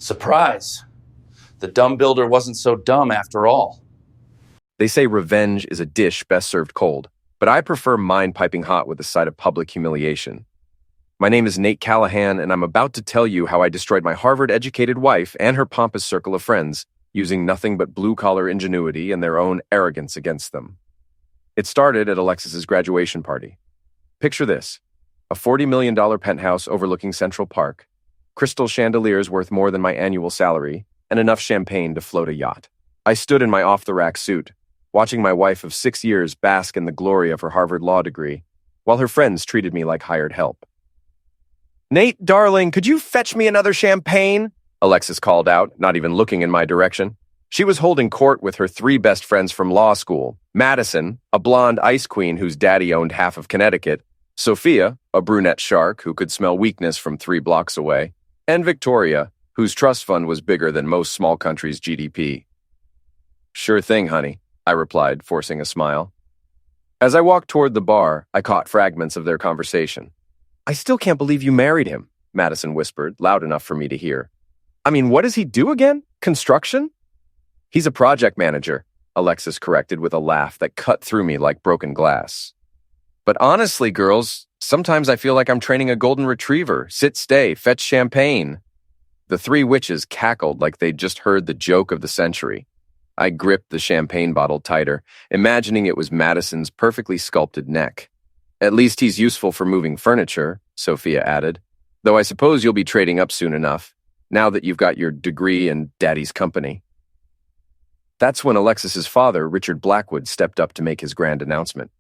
Surprise! The dumb builder wasn't so dumb after all. They say revenge is a dish best served cold, but I prefer mine piping hot with a side of public humiliation. My name is Nate Callahan, and I'm about to tell you how I destroyed my Harvard-educated wife and her pompous circle of friends, using nothing but blue-collar ingenuity and their own arrogance against them. It started at Alexis's graduation party. Picture this: a $40 million penthouse overlooking Central Park, crystal chandeliers worth more than my annual salary, and enough champagne to float a yacht. I stood in my off-the-rack suit, watching my wife of 6 years bask in the glory of her Harvard law degree, while her friends treated me like hired help. "Nate, darling, could you fetch me another champagne?" Alexis called out, not even looking in my direction. She was holding court with her 3 best friends from law school: Madison, a blonde ice queen whose daddy owned half of Connecticut; Sophia, a brunette shark who could smell weakness from 3 blocks away; and Victoria, whose trust fund was bigger than most small countries' GDP. "Sure thing, honey," I replied, forcing a smile. As I walked toward the bar, I caught fragments of their conversation. "I still can't believe you married him," Madison whispered, loud enough for me to hear. "I mean, what does he do again? Construction?" "He's a project manager," Alexis corrected with a laugh that cut through me like broken glass. "But honestly, girls, sometimes I feel like I'm training a golden retriever. Sit, stay, fetch champagne." The 3 witches cackled like they'd just heard the joke of the century. I gripped the champagne bottle tighter, imagining it was Madison's perfectly sculpted neck. "At least he's useful for moving furniture," Sophia added. "Though I suppose you'll be trading up soon enough, now that you've got your degree and daddy's company." That's when Alexis's father, Richard Blackwood, stepped up to make his grand announcement.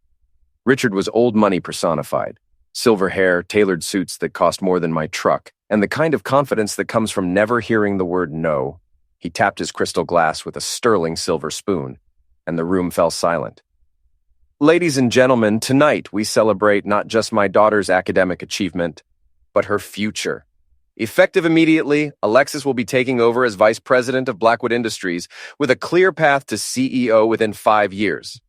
Richard was old money personified: silver hair, tailored suits that cost more than my truck, and the kind of confidence that comes from never hearing the word no. He tapped his crystal glass with a sterling silver spoon, and the room fell silent. "Ladies and gentlemen, tonight we celebrate not just my daughter's academic achievement, but her future. Effective immediately, Alexis will be taking over as vice president of Blackwood Industries with a clear path to CEO within 5 years."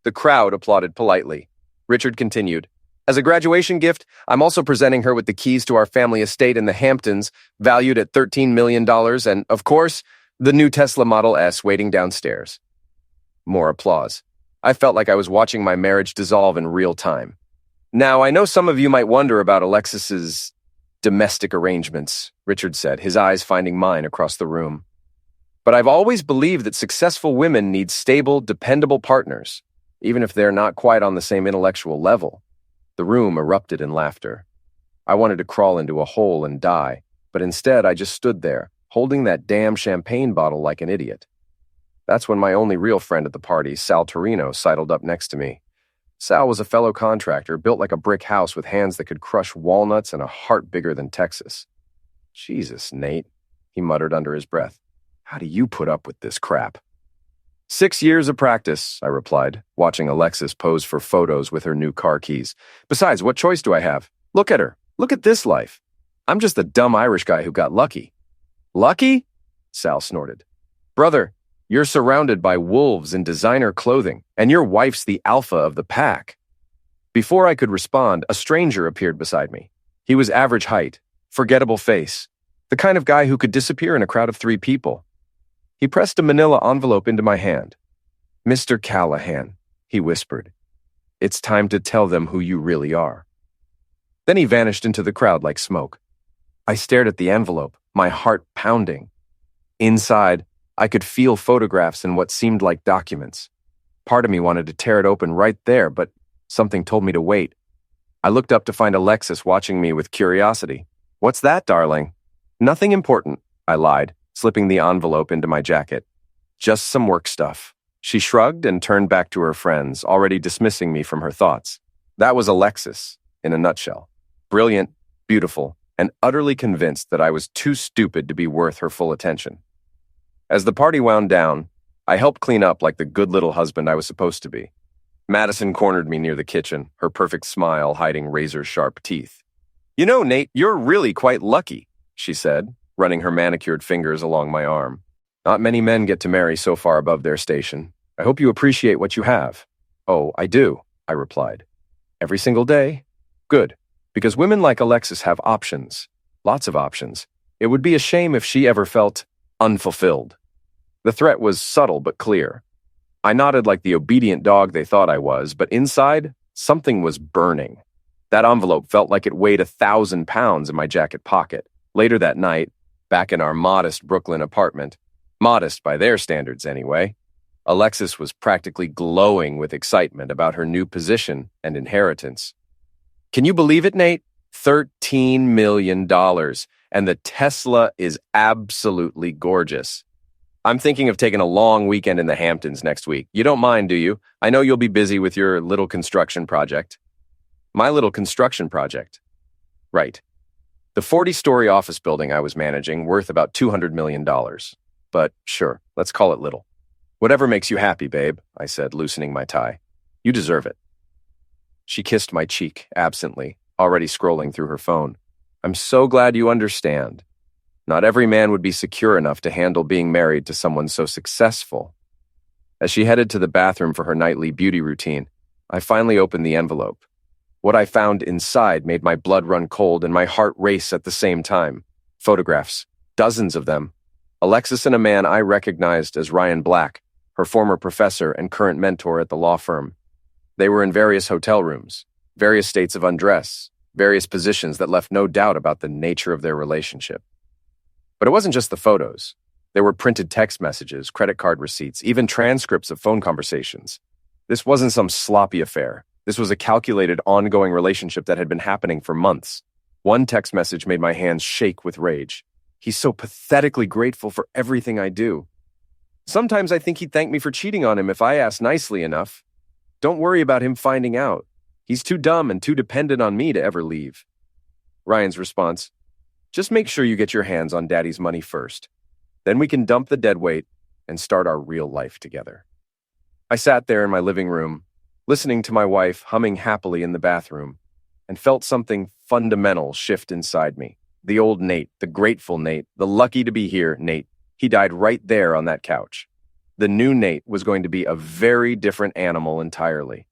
The crowd applauded politely. Richard continued, "As a graduation gift, I'm also presenting her with the keys to our family estate in the Hamptons, valued at $13 million, and, of course, the new Tesla Model S waiting downstairs." More applause. I felt like I was watching my marriage dissolve in real time. "Now, I know some of you might wonder about Alexis's domestic arrangements," Richard said, his eyes finding mine across the room. "But I've always believed that successful women need stable, dependable partners, even if they're not quite on the same intellectual level." The room erupted in laughter. I wanted to crawl into a hole and die, but instead I just stood there, holding that damn champagne bottle like an idiot. That's when my only real friend at the party, Sal Torino, sidled up next to me. Sal was a fellow contractor, built like a brick house with hands that could crush walnuts and a heart bigger than Texas. "Jesus, Nate," he muttered under his breath. "How do you put up with this crap?" 6 years of practice," I replied, watching Alexis pose for photos with her new car keys. "Besides, what choice do I have? Look at her. Look at this life. I'm just the dumb Irish guy who got lucky." "Lucky?" Sal snorted. "Brother, you're surrounded by wolves in designer clothing, and your wife's the alpha of the pack." Before I could respond, a stranger appeared beside me. He was average height, forgettable face, the kind of guy who could disappear in a crowd of 3 people. He pressed a manila envelope into my hand. "Mr. Callahan," he whispered, "it's time to tell them who you really are." Then he vanished into the crowd like smoke. I stared at the envelope, my heart pounding. Inside, I could feel photographs and what seemed like documents. Part of me wanted to tear it open right there, but something told me to wait. I looked up to find Alexis watching me with curiosity. "What's that, darling?" "Nothing important," I lied, slipping the envelope into my jacket. "Just some work stuff." She shrugged and turned back to her friends, already dismissing me from her thoughts. That was Alexis, in a nutshell. Brilliant, beautiful, and utterly convinced that I was too stupid to be worth her full attention. As the party wound down, I helped clean up like the good little husband I was supposed to be. Madison cornered me near the kitchen, her perfect smile hiding razor-sharp teeth. "You know, Nate, you're really quite lucky," she said, running her manicured fingers along my arm. "Not many men get to marry so far above their station. I hope you appreciate what you have." "Oh, I do," I replied. "Every single day?" "Good, because women like Alexis have options. Lots of options. It would be a shame if she ever felt unfulfilled. The threat was subtle but clear. I nodded like the obedient dog they thought I was, but inside, something was burning. That envelope felt like it weighed 1,000 pounds in my jacket pocket. Later that night, back in our modest Brooklyn apartment, modest by their standards anyway, Alexis was practically glowing with excitement about her new position and inheritance. Can you believe it, Nate? $13 million, and the Tesla is absolutely gorgeous. I'm thinking of taking a long weekend in the Hamptons next week. You don't mind, do you? I know you'll be busy with your little construction project. My little construction project. Right. The 40-story office building I was managing, worth about $200 million. But sure, let's call it little. Whatever makes you happy, babe, I said, loosening my tie. You deserve it. She kissed my cheek absently, already scrolling through her phone. I'm so glad you understand. Not every man would be secure enough to handle being married to someone so successful. As she headed to the bathroom for her nightly beauty routine, I finally opened the envelope. What I found inside made my blood run cold and my heart race at the same time. Photographs, dozens of them. Alexis and a man I recognized as Ryan Black, her former professor and current mentor at the law firm. They were in various hotel rooms, various states of undress, various positions that left no doubt about the nature of their relationship. But it wasn't just the photos. There were printed text messages, credit card receipts, even transcripts of phone conversations. This wasn't some sloppy affair. This was a calculated, ongoing relationship that had been happening for months. One text message made my hands shake with rage. He's so pathetically grateful for everything I do. Sometimes I think he'd thank me for cheating on him if I asked nicely enough. Don't worry about him finding out. He's too dumb and too dependent on me to ever leave. Ryan's response, just make sure you get your hands on Daddy's money first. Then we can dump the deadweight and start our real life together. I sat there in my living room, listening to my wife humming happily in the bathroom, and felt something fundamental shift inside me. The old Nate, the grateful Nate, the lucky to be here Nate. He died right there on that couch. The new Nate was going to be a very different animal entirely.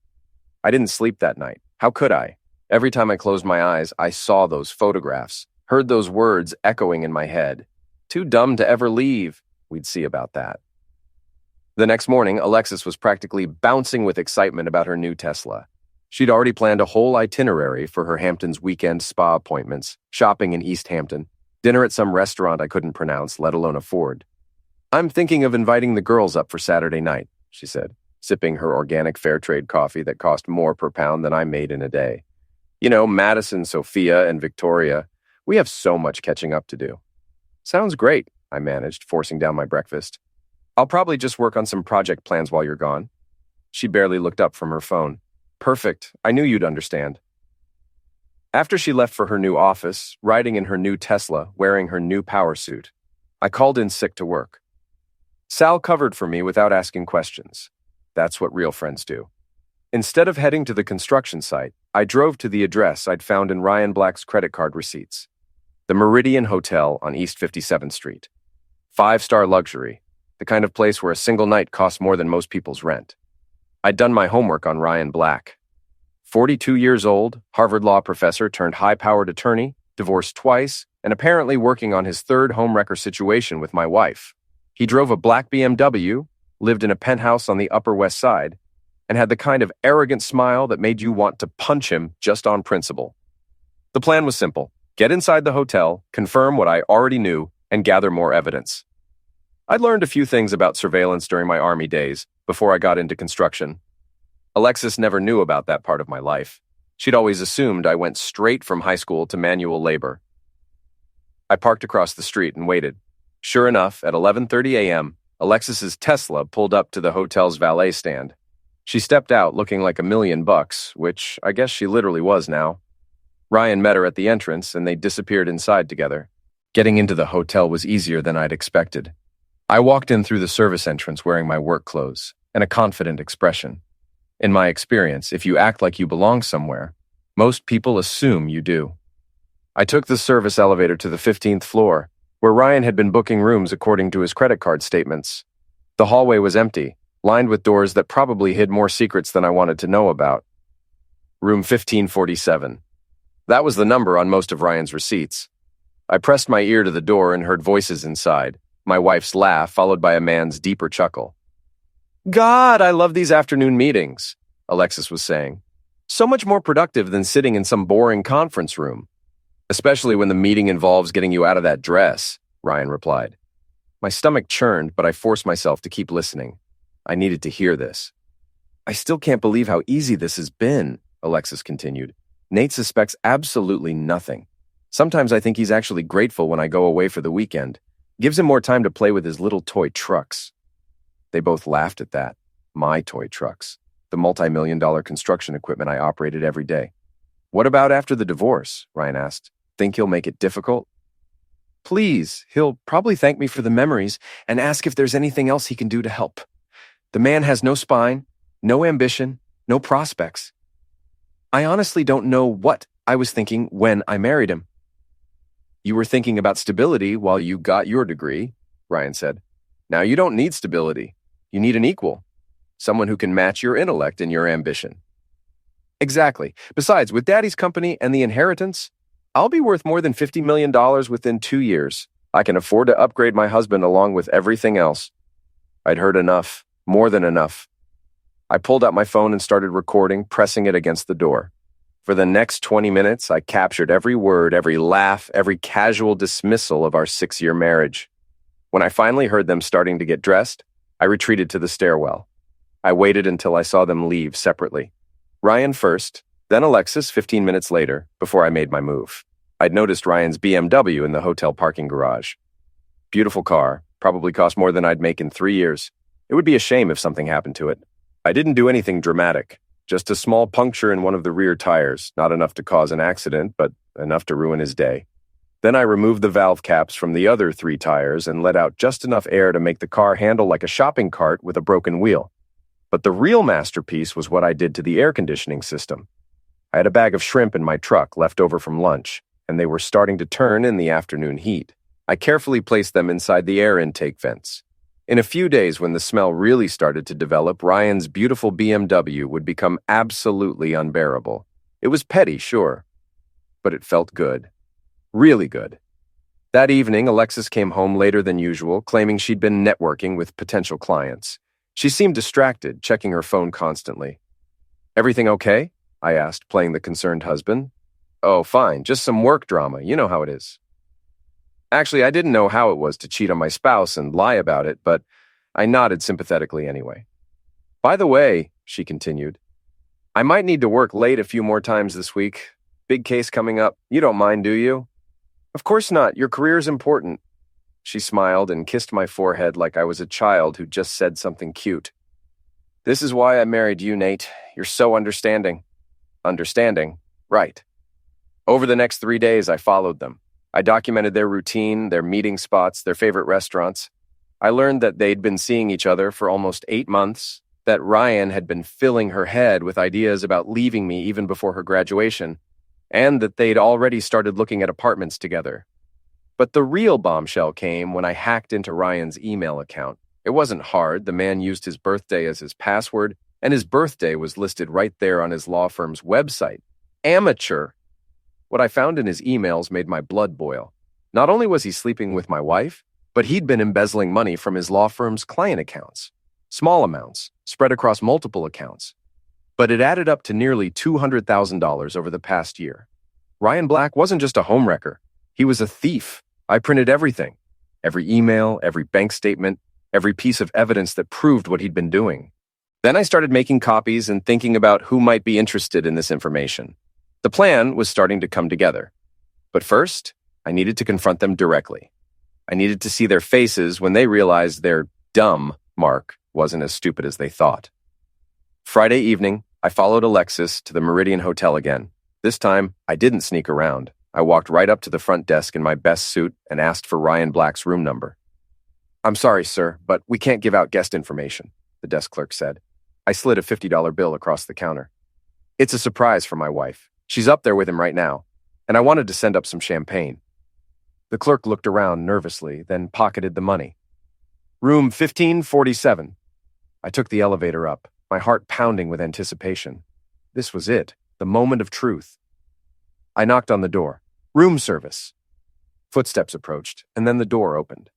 I didn't sleep that night. How could I? Every time I closed my eyes, I saw those photographs, heard those words echoing in my head. Too dumb to ever leave. We'd see about that. The next morning, Alexis was practically bouncing with excitement about her new Tesla. She'd already planned a whole itinerary for her Hamptons weekend spa appointments, shopping in East Hampton, dinner at some restaurant I couldn't pronounce, let alone afford. I'm thinking of inviting the girls up for Saturday night, she said, sipping her organic fair trade coffee that cost more per pound than I made in a day. You know, Madison, Sophia, and Victoria, we have so much catching up to do. Sounds great, I managed, forcing down my breakfast. I'll probably just work on some project plans while you're gone. She barely looked up from her phone. Perfect. I knew you'd understand. After she left for her new office, riding in her new Tesla, wearing her new power suit, I called in sick to work. Sal covered for me without asking questions. That's what real friends do. Instead of heading to the construction site, I drove to the address I'd found in Ryan Black's credit card receipts. The Meridian Hotel on East 57th Street. 5-star luxury, the kind of place where a single night costs more than most people's rent. I'd done my homework on Ryan Black. 42 years old, Harvard law professor turned high-powered attorney, divorced twice, and apparently working on his third homewrecker situation with my wife. He drove a black BMW, lived in a penthouse on the Upper West Side, and had the kind of arrogant smile that made you want to punch him just on principle. The plan was simple. Get inside the hotel, confirm what I already knew, and gather more evidence. I'd learned a few things about surveillance during my Army days before I got into construction. Alexis never knew about that part of my life. She'd always assumed I went straight from high school to manual labor. I parked across the street and waited. Sure enough, at 11:30 a.m., Alexis's Tesla pulled up to the hotel's valet stand. She stepped out looking like $1,000,000, which I guess she literally was now. Ryan met her at the entrance, and they disappeared inside together. Getting into the hotel was easier than I'd expected. I walked in through the service entrance wearing my work clothes and a confident expression. In my experience, if you act like you belong somewhere, most people assume you do. I took the service elevator to the 15th floor, where Ryan had been booking rooms according to his credit card statements. The hallway was empty, lined with doors that probably hid more secrets than I wanted to know about. Room 1547. That was the number on most of Ryan's receipts. I pressed my ear to the door and heard voices inside, my wife's laugh followed by a man's deeper chuckle. God, I love these afternoon meetings, Alexis was saying. So much more productive than sitting in some boring conference room. Especially when the meeting involves getting you out of that dress, Ryan replied. My stomach churned, but I forced myself to keep listening. I needed to hear this. I still can't believe how easy this has been, Alexis continued. Nate suspects absolutely nothing. Sometimes I think he's actually grateful when I go away for the weekend. Gives him more time to play with his little toy trucks. They both laughed at that. My toy trucks. The multi-million-dollar construction equipment I operated every day. What about after the divorce? Ryan asked. Think he'll make it difficult? Please, he'll probably thank me for the memories and ask if there's anything else he can do to help. The man has no spine, no ambition, no prospects. I honestly don't know what I was thinking when I married him. You were thinking about stability while you got your degree, Ryan said. Now you don't need stability. You need an equal. Someone who can match your intellect and your ambition. Exactly. Besides, with Daddy's company and the inheritance, I'll be worth more than $50 million within 2 years. I can afford to upgrade my husband along with everything else. I'd heard enough, more than enough. I pulled out my phone and started recording, pressing it against the door. For the next 20 minutes, I captured every word, every laugh, every casual dismissal of our 6-year marriage. When I finally heard them starting to get dressed, I retreated to the stairwell. I waited until I saw them leave separately. Ryan first, then Alexis 15 minutes later, before I made my move. I'd noticed Ryan's BMW in the hotel parking garage. Beautiful car, probably cost more than I'd make in 3 years. It would be a shame if something happened to it. I didn't do anything dramatic. Just a small puncture in one of the rear tires, not enough to cause an accident, but enough to ruin his day. Then I removed the valve caps from the other 3 tires and let out just enough air to make the car handle like a shopping cart with a broken wheel. But the real masterpiece was what I did to the air conditioning system. I had a bag of shrimp in my truck left over from lunch, and they were starting to turn in the afternoon heat. I carefully placed them inside the air intake vents. In a few days, when the smell really started to develop, Ryan's beautiful BMW would become absolutely unbearable. It was petty, sure, but it felt good. Really good. That evening, Alexis came home later than usual, claiming she'd been networking with potential clients. She seemed distracted, checking her phone constantly. Everything okay? I asked, playing the concerned husband. Oh, fine, just some work drama, you know how it is. Actually, I didn't know how it was to cheat on my spouse and lie about it, but I nodded sympathetically anyway. By the way, she continued, I might need to work late a few more times this week. Big case coming up. You don't mind, do you? Of course not. Your career's important. She smiled and kissed my forehead like I was a child who just said something cute. This is why I married you, Nate. You're so understanding. Understanding? Right. Over the next 3 days, I followed them. I documented their routine, their meeting spots, their favorite restaurants. I learned that they'd been seeing each other for almost 8 months, that Ryan had been filling her head with ideas about leaving me even before her graduation, and that they'd already started looking at apartments together. But the real bombshell came when I hacked into Ryan's email account. It wasn't hard. The man used his birthday as his password, and his birthday was listed right there on his law firm's website. Amateur! What I found in his emails made my blood boil. Not only was he sleeping with my wife, but he'd been embezzling money from his law firm's client accounts. Small amounts, spread across multiple accounts. But it added up to nearly $200,000 over the past year. Ryan Black wasn't just a homewrecker. He was a thief. I printed everything. Every email, every bank statement, every piece of evidence that proved what he'd been doing. Then I started making copies and thinking about who might be interested in this information. The plan was starting to come together. But first, I needed to confront them directly. I needed to see their faces when they realized their dumb Mark wasn't as stupid as they thought. Friday evening, I followed Alexis to the Meridian Hotel again. This time, I didn't sneak around. I walked right up to the front desk in my best suit and asked for Ryan Black's room number. I'm sorry, sir, but we can't give out guest information, the desk clerk said. I slid a $50 bill across the counter. It's a surprise for my wife. She's up there with him right now, and I wanted to send up some champagne. The clerk looked around nervously, then pocketed the money. Room 1547. I took the elevator up, my heart pounding with anticipation. This was it, the moment of truth. I knocked on the door. Room service. Footsteps approached, and then the door opened.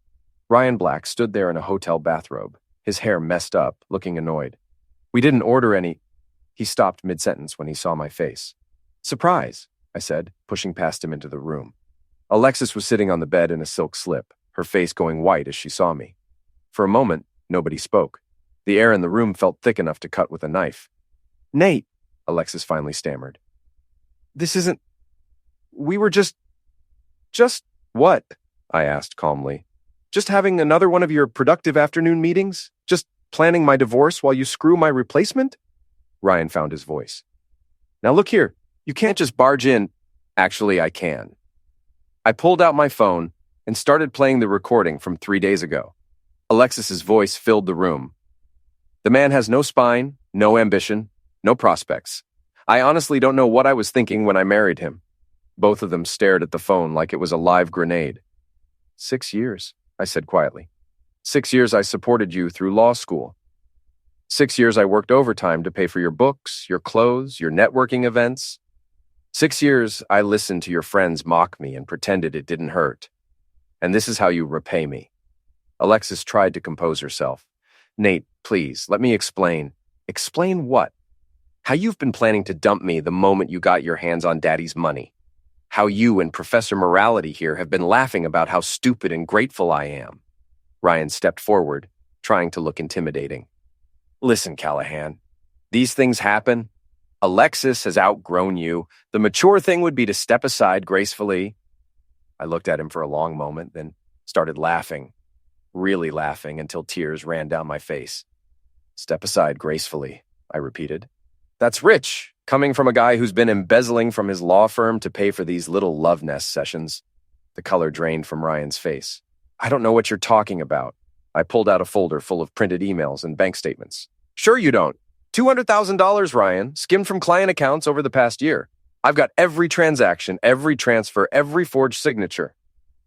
Ryan Black stood there in a hotel bathrobe, his hair messed up, looking annoyed. "We didn't order any—" He stopped mid-sentence when he saw my face. "Surprise," I said, pushing past him into the room. Alexis was sitting on the bed in a silk slip, her face going white as she saw me. For a moment, nobody spoke. The air in the room felt thick enough to cut with a knife. "Nate," Alexis finally stammered. "This isn't... We were just..." "Just what?" I asked calmly. "Just having another one of your productive afternoon meetings? Just planning my divorce while you screw my replacement?" Ryan found his voice. "Now look here, you can't just barge in." "Actually, I can." I pulled out my phone and started playing the recording from 3 days ago. Alexis's voice filled the room. "The man has no spine, no ambition, no prospects. I honestly don't know what I was thinking when I married him." Both of them stared at the phone like it was a live grenade. 6 years, I said quietly. 6 years I supported you through law school. 6 years I worked overtime to pay for your books, your clothes, your networking events. 6 years I listened to your friends mock me and pretended it didn't hurt. And this is how you repay me." Alexis tried to compose herself. "Nate, please, let me explain." "Explain what?" "How you've been planning to dump me the moment you got your hands on Daddy's money. How you and Professor Morality here have been laughing about how stupid and grateful I am." Ryan stepped forward, trying to look intimidating. "Listen, Callahan, these things happen. Alexis has outgrown you. The mature thing would be to step aside gracefully." I looked at him for a long moment, then started laughing, really laughing until tears ran down my face. "Step aside gracefully," I repeated. "That's rich, coming from a guy who's been embezzling from his law firm to pay for these little love nest sessions." The color drained from Ryan's face. "I don't know what you're talking about." I pulled out a folder full of printed emails and bank statements. "Sure you don't. $200,000, Ryan, skimmed from client accounts over the past year. I've got every transaction, every transfer, every forged signature."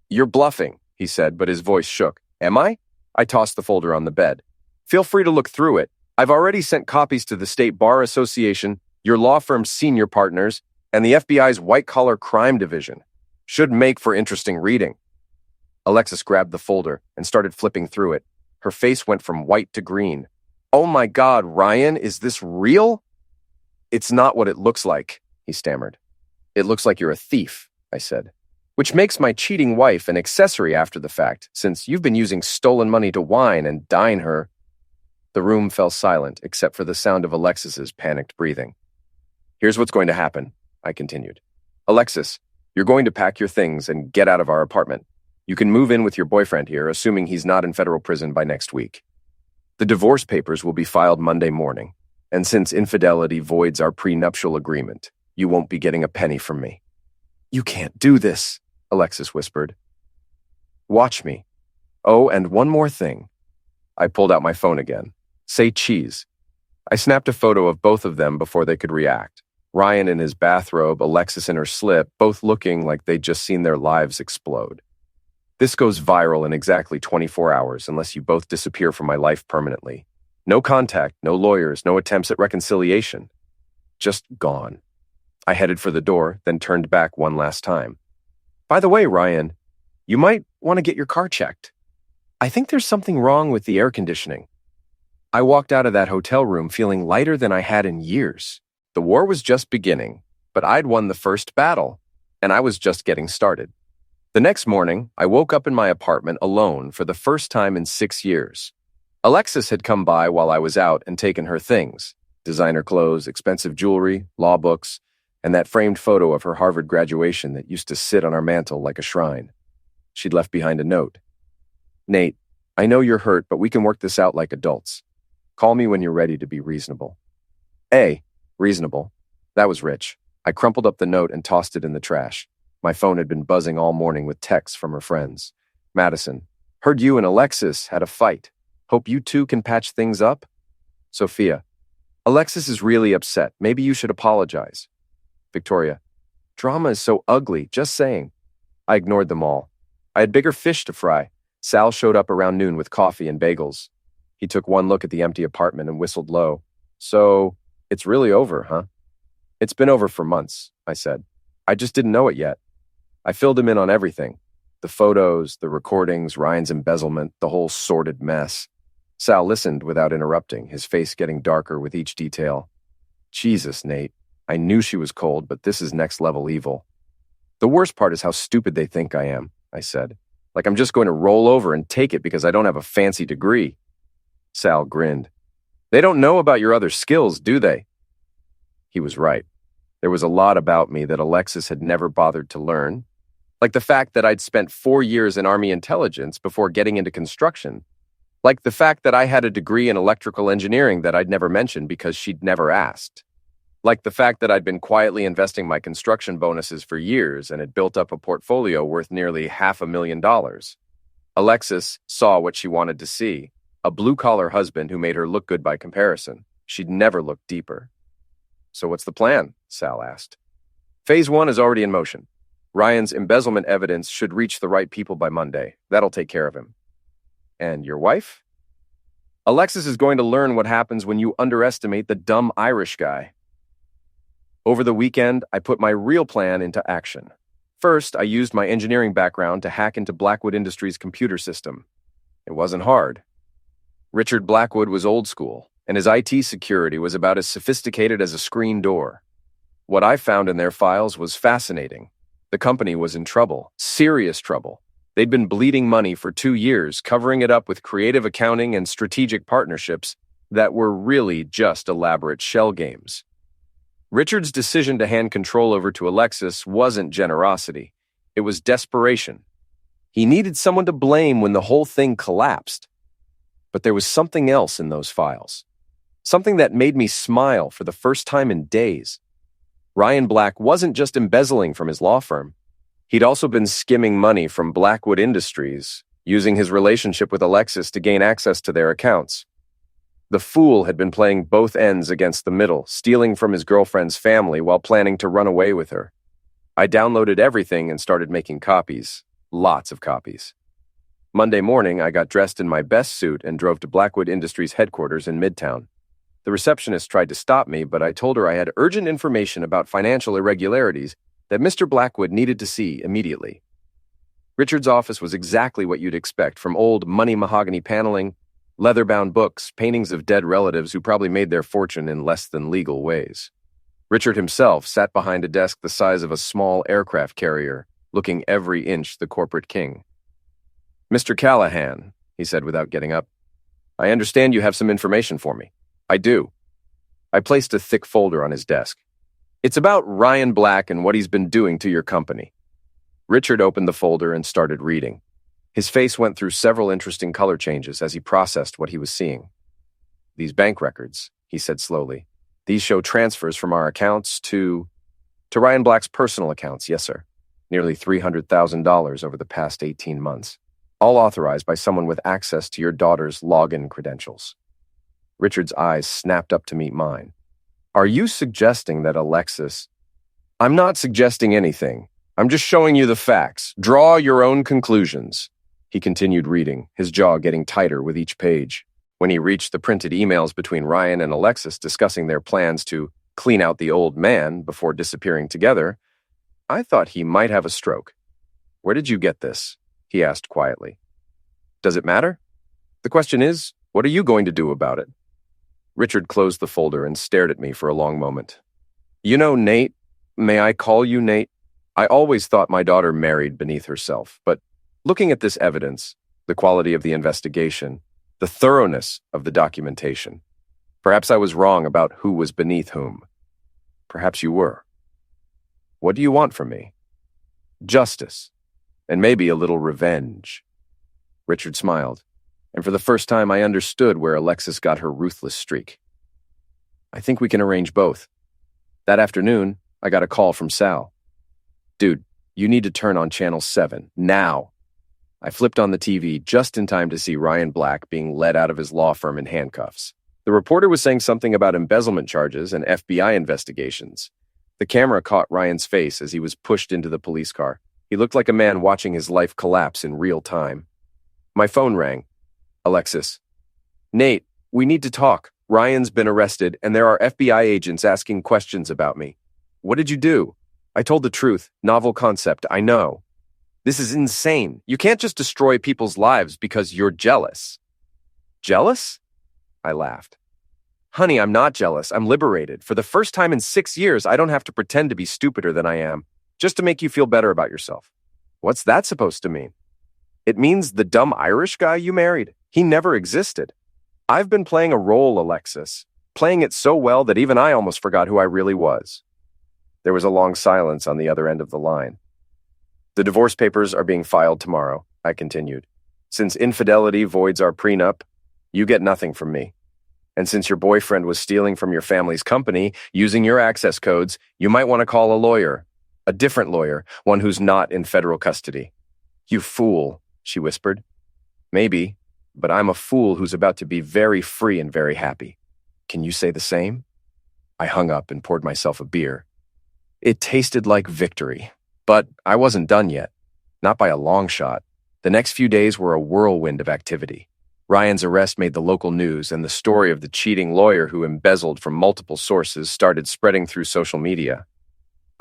"You're bluffing," he said, but his voice shook. "Am I?" I tossed the folder on the bed. "Feel free to look through it. I've already sent copies to the State Bar Association, your law firm's senior partners, and the FBI's white-collar crime division. Should make for interesting reading." Alexis grabbed the folder and started flipping through it. Her face went from white to green. "Oh my God, Ryan, is this real?" "It's not what it looks like," he stammered. "It looks like you're a thief," I said. "Which makes my cheating wife an accessory after the fact, since you've been using stolen money to wine and dine her." The room fell silent, except for the sound of Alexis's panicked breathing. "Here's what's going to happen," I continued. "Alexis, you're going to pack your things and get out of our apartment. You can move in with your boyfriend here, assuming he's not in federal prison by next week. The divorce papers will be filed Monday morning, and since infidelity voids our prenuptial agreement, you won't be getting a penny from me." "You can't do this," Alexis whispered. "Watch me. Oh, and one more thing." I pulled out my phone again. "Say cheese." I snapped a photo of both of them before they could react. Ryan in his bathrobe, Alexis in her slip, both looking like they'd just seen their lives explode. "This goes viral in exactly 24 hours unless you both disappear from my life permanently. No contact, no lawyers, no attempts at reconciliation. Just gone." I headed for the door, then turned back one last time. "By the way, Ryan, you might want to get your car checked. I think there's something wrong with the air conditioning." I walked out of that hotel room feeling lighter than I had in years. The war was just beginning, but I'd won the first battle, and I was just getting started. The next morning, I woke up in my apartment alone for the first time in 6 years. Alexis had come by while I was out and taken her things: designer clothes, expensive jewelry, law books, and that framed photo of her Harvard graduation that used to sit on our mantel like a shrine. She'd left behind a note. "Nate, I know you're hurt, but we can work this out like adults. Call me when you're ready to be reasonable." Reasonable. That was rich. I crumpled up the note and tossed it in the trash. My phone had been buzzing all morning with texts from her friends. "Madison, heard you and Alexis had a fight. Hope you two can patch things up." Sophia, "Alexis is really upset. Maybe you should apologize." Victoria, "Drama is so ugly, just saying." I ignored them all. I had bigger fish to fry. Sal showed up around noon with coffee and bagels. He took one look at the empty apartment and whistled low. "So, it's really over, huh?" "It's been over for months," I said. "I just didn't know it yet." I filled him in on everything. The The photos, the recordings, Ryan's embezzlement, the whole sordid mess. Sal listened without interrupting, his face getting darker with each detail. Jesus, Nate. I knew she was cold, but this is next-level evil. The worst part is how stupid they think I am, I said. Like I'm just going to roll over and take it because I don't have a fancy degree. Sal grinned. They don't know about your other skills, do they? He was right. There was a lot about me that Alexis had never bothered to learn. Like the fact that I'd spent 4 years in Army intelligence before getting into construction. Like the fact that I had a degree in electrical engineering that I'd never mentioned because she'd never asked. Like the fact that I'd been quietly investing my construction bonuses for years and had built up a portfolio worth nearly $500,000. Alexis saw what she wanted to see, a blue-collar husband who made her look good by comparison. She'd never looked deeper. So what's the plan? Sal asked. Phase 1 is already in motion. Ryan's embezzlement evidence should reach the right people by Monday. That'll take care of him. And your wife? Alexis is going to learn what happens when you underestimate the dumb Irish guy. Over the weekend, I put my real plan into action. First, I used my engineering background to hack into Blackwood Industries' computer system. It wasn't hard. Richard Blackwood was old school, and his IT security was about as sophisticated as a screen door. What I found in their files was fascinating. The company was in trouble, serious trouble. They'd been bleeding money for 2 years, covering it up with creative accounting and strategic partnerships that were really just elaborate shell games. Richard's decision to hand control over to Alexis wasn't generosity. It was desperation. He needed someone to blame when the whole thing collapsed. But there was something else in those files. Something that made me smile for the first time in days. Ryan Black wasn't just embezzling from his law firm. He'd also been skimming money from Blackwood Industries, using his relationship with Alexis to gain access to their accounts. The fool had been playing both ends against the middle, stealing from his girlfriend's family while planning to run away with her. I downloaded everything and started making copies. Lots of copies. Monday morning, I got dressed in my best suit and drove to Blackwood Industries headquarters in Midtown. The receptionist tried to stop me, but I told her I had urgent information about financial irregularities that Mr. Blackwood needed to see immediately. Richard's office was exactly what you'd expect from old money mahogany paneling, leather-bound books, paintings of dead relatives who probably made their fortune in less than legal ways. Richard himself sat behind a desk the size of a small aircraft carrier, looking every inch the corporate king. Mr. Callahan, he said without getting up, I understand you have some information for me. I do. I placed a thick folder on his desk. It's about Ryan Black and what he's been doing to your company. Richard opened the folder and started reading. His face went through several interesting color changes as he processed what he was seeing. These bank records, he said slowly. These show transfers from our accounts to Ryan Black's personal accounts, yes, sir. Nearly $300,000 over the past 18 months. All authorized by someone with access to your daughter's login credentials. Richard's eyes snapped up to meet mine. Are you suggesting that Alexis... I'm not suggesting anything. I'm just showing you the facts. Draw your own conclusions. He continued reading, his jaw getting tighter with each page. When he reached the printed emails between Ryan and Alexis discussing their plans to clean out the old man before disappearing together, I thought he might have a stroke. Where did you get this? He asked quietly. Does it matter? The question is, what are you going to do about it? Richard closed the folder and stared at me for a long moment. You know, Nate, may I call you Nate? I always thought my daughter married beneath herself, but looking at this evidence, the quality of the investigation, the thoroughness of the documentation, perhaps I was wrong about who was beneath whom. Perhaps you were. What do you want from me? Justice, and maybe a little revenge. Richard smiled, and for the first time I understood where Alexis got her ruthless streak. I think we can arrange both. That afternoon, I got a call from Sal. Dude, you need to turn on Channel 7, now. I flipped on the TV just in time to see Ryan Black being led out of his law firm in handcuffs. The reporter was saying something about embezzlement charges and FBI investigations. The camera caught Ryan's face as he was pushed into the police car. He looked like a man watching his life collapse in real time. My phone rang. Alexis. Nate, we need to talk. Ryan's been arrested, and there are FBI agents asking questions about me. What did you do? I told the truth. Novel concept, I know. This is insane. You can't just destroy people's lives because you're jealous. Jealous? I laughed. Honey, I'm not jealous. I'm liberated. For the first time in 6 years, I don't have to pretend to be stupider than I am, just to make you feel better about yourself. What's that supposed to mean? It means the dumb Irish guy you married. He never existed. I've been playing a role, Alexis, playing it so well that even I almost forgot who I really was. There was a long silence on the other end of the line. The divorce papers are being filed tomorrow, I continued. Since infidelity voids our prenup, you get nothing from me. And since your boyfriend was stealing from your family's company, using your access codes, you might want to call a lawyer. A different lawyer, one who's not in federal custody. You fool, she whispered. Maybe, but I'm a fool who's about to be very free and very happy. Can you say the same? I hung up and poured myself a beer. It tasted like victory, but I wasn't done yet. Not by a long shot. The next few days were a whirlwind of activity. Ryan's arrest made the local news, and the story of the cheating lawyer who embezzled from multiple sources started spreading through social media.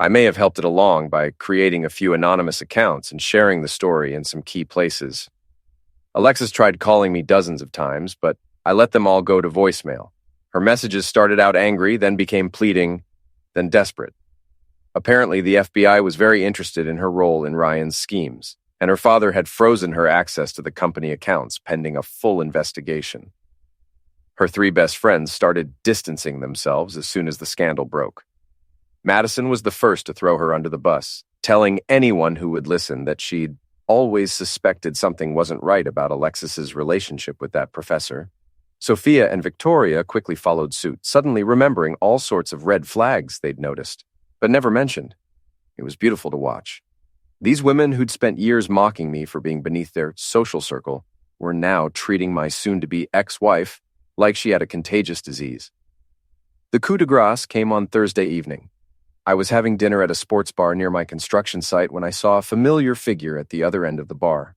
I may have helped it along by creating a few anonymous accounts and sharing the story in some key places. Alexis tried calling me dozens of times, but I let them all go to voicemail. Her messages started out angry, then became pleading, then desperate. Apparently, the FBI was very interested in her role in Ryan's schemes, and her father had frozen her access to the company accounts pending a full investigation. Her 3 best friends started distancing themselves as soon as the scandal broke. Madison was the first to throw her under the bus, telling anyone who would listen that she'd always suspected something wasn't right about Alexis's relationship with that professor. Sophia and Victoria quickly followed suit, suddenly remembering all sorts of red flags they'd noticed, but never mentioned. It was beautiful to watch. These women who'd spent years mocking me for being beneath their social circle were now treating my soon-to-be ex-wife like she had a contagious disease. The coup de grace came on Thursday evening. I was having dinner at a sports bar near my construction site when I saw a familiar figure at the other end of the bar.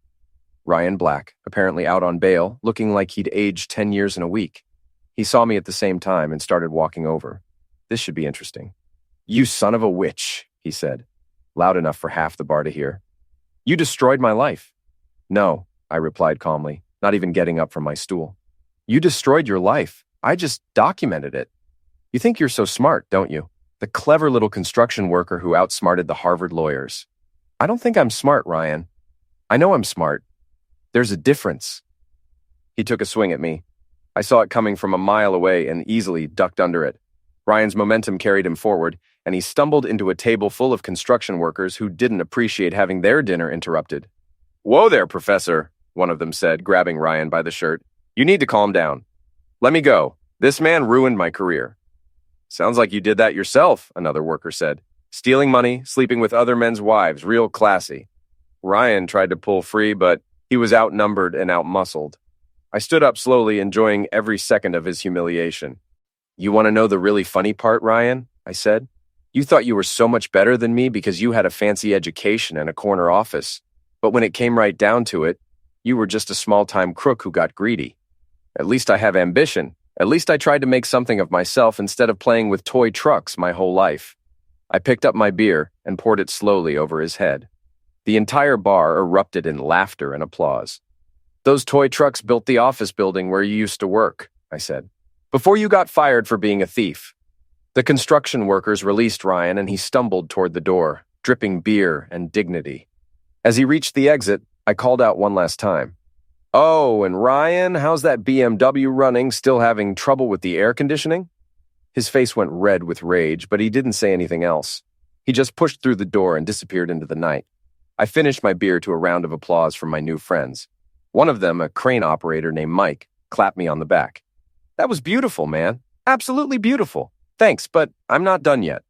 Ryan Black, apparently out on bail, looking like he'd aged 10 years in a week. He saw me at the same time and started walking over. This should be interesting. "You son of a witch," he said, loud enough for half the bar to hear. "You destroyed my life." "No," I replied calmly, not even getting up from my stool. "You destroyed your life. I just documented it. You think you're so smart, don't you? The clever little construction worker who outsmarted the Harvard lawyers." "I don't think I'm smart, Ryan. I know I'm smart. There's a difference." He took a swing at me. I saw it coming from a mile away and easily ducked under it. Ryan's momentum carried him forward, and he stumbled into a table full of construction workers who didn't appreciate having their dinner interrupted. "Whoa there, Professor," one of them said, grabbing Ryan by the shirt. "You need to calm down. Let me go. This man ruined my career." "Sounds like you did that yourself," another worker said. "Stealing money, sleeping with other men's wives, real classy." Ryan tried to pull free, but he was outnumbered and outmuscled. I stood up slowly, enjoying every second of his humiliation. "You want to know the really funny part, Ryan?" I said. "You thought you were so much better than me because you had a fancy education and a corner office. But when it came right down to it, you were just a small-time crook who got greedy. At least I have ambition. At least I tried to make something of myself instead of playing with toy trucks my whole life." I picked up my beer and poured it slowly over his head. The entire bar erupted in laughter and applause. "Those toy trucks built the office building where you used to work," I said, "before you got fired for being a thief." The construction workers released Ryan and he stumbled toward the door, dripping beer and dignity. As he reached the exit, I called out one last time. "Oh, and Ryan, how's that BMW running, still having trouble with the air conditioning?" His face went red with rage, but he didn't say anything else. He just pushed through the door and disappeared into the night. I finished my beer to a round of applause from my new friends. One of them, a crane operator named Mike, clapped me on the back. "That was beautiful, man. Absolutely beautiful. Thanks, but I'm not done yet."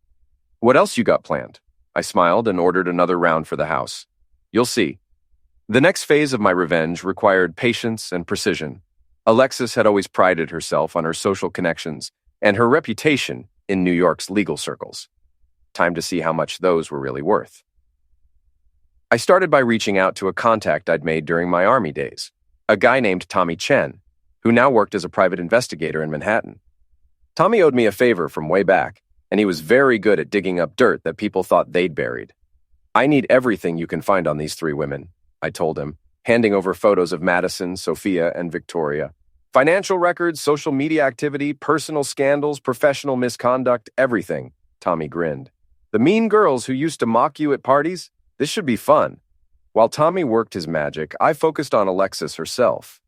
"What else you got planned?" I smiled and ordered another round for the house. "You'll see." The next phase of my revenge required patience and precision. Alexis had always prided herself on her social connections and her reputation in New York's legal circles. Time to see how much those were really worth. I started by reaching out to a contact I'd made during my Army days, a guy named Tommy Chen, who now worked as a private investigator in Manhattan. Tommy owed me a favor from way back, and he was very good at digging up dirt that people thought they'd buried. I need everything you can find on these three women, I told him, handing over photos of Madison, Sophia, and Victoria. Financial records, social media activity, personal scandals, professional misconduct, everything, Tommy grinned. The mean girls who used to mock you at parties? This should be fun. While Tommy worked his magic, I focused on Alexis herself.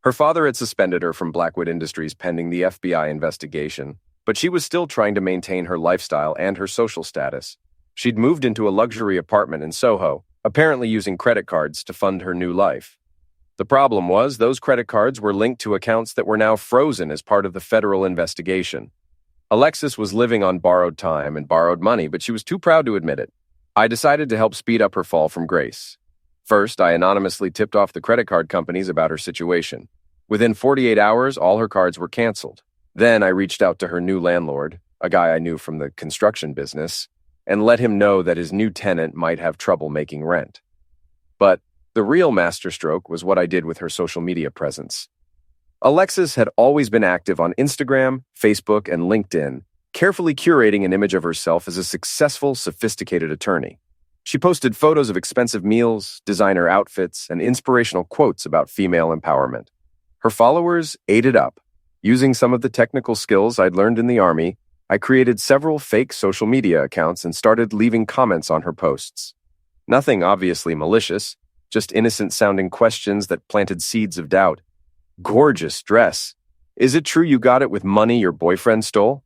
Her father had suspended her from Blackwood Industries pending the FBI investigation, but she was still trying to maintain her lifestyle and her social status. She'd moved into a luxury apartment in Soho, apparently using credit cards to fund her new life. The problem was those credit cards were linked to accounts that were now frozen as part of the federal investigation. Alexis was living on borrowed time and borrowed money, but she was too proud to admit it. I decided to help speed up her fall from grace. First, I anonymously tipped off the credit card companies about her situation. Within 48 hours, all her cards were canceled. Then I reached out to her new landlord, a guy I knew from the construction business, and let him know that his new tenant might have trouble making rent. But the real masterstroke was what I did with her social media presence. Alexis had always been active on Instagram, Facebook, and LinkedIn, carefully curating an image of herself as a successful, sophisticated attorney. She posted photos of expensive meals, designer outfits, and inspirational quotes about female empowerment. Her followers ate it up. Using some of the technical skills I'd learned in the Army, I created several fake social media accounts and started leaving comments on her posts. Nothing obviously malicious, just innocent-sounding questions that planted seeds of doubt. Gorgeous dress. Is it true you got it with money your boyfriend stole?